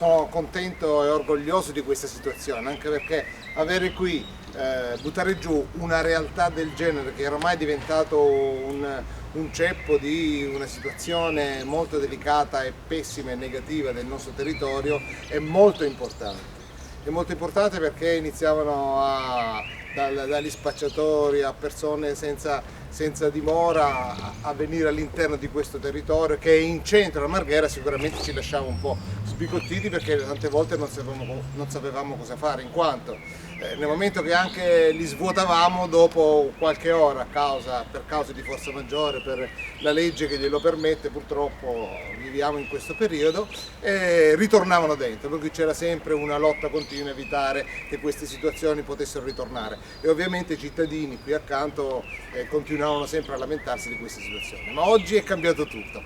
Sono contento e orgoglioso di questa situazione, anche perché avere qui, buttare giù una realtà del genere che è ormai diventato un ceppo di una situazione molto delicata e pessima e negativa del nostro territorio è molto importante. È molto importante perché dagli spacciatori a persone senza dimora a venire all'interno di questo territorio che è in centro a Marghera. Sicuramente ci lasciamo un po' sbigottiti perché tante volte non sapevamo cosa fare, in quanto nel momento che anche li svuotavamo dopo qualche ora per causa di forza maggiore, per la legge che glielo permette, purtroppo viviamo in questo periodo, ritornavano dentro, per cui c'era sempre una lotta continua a evitare che queste situazioni potessero ritornare, e ovviamente i cittadini qui accanto continuavano sempre a lamentarsi di queste situazioni. Ma oggi è cambiato tutto.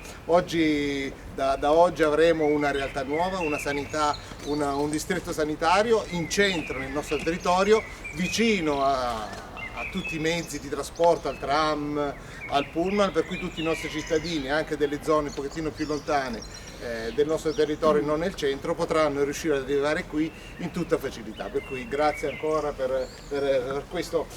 Da oggi avremo una realtà nuova, una sanità, un distretto sanitario in centro nel nostro territorio, vicino a tutti i mezzi di trasporto, al tram, al pullman, per cui tutti i nostri cittadini, anche delle zone un pochettino più lontane del nostro territorio, non nel centro, potranno riuscire ad arrivare qui in tutta facilità. Per cui grazie ancora per questo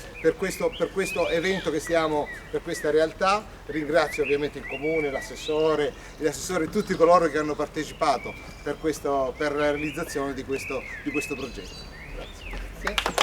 evento per questa realtà. Ringrazio ovviamente il Comune, l'assessore, e tutti coloro che hanno partecipato per la realizzazione di questo progetto. Grazie.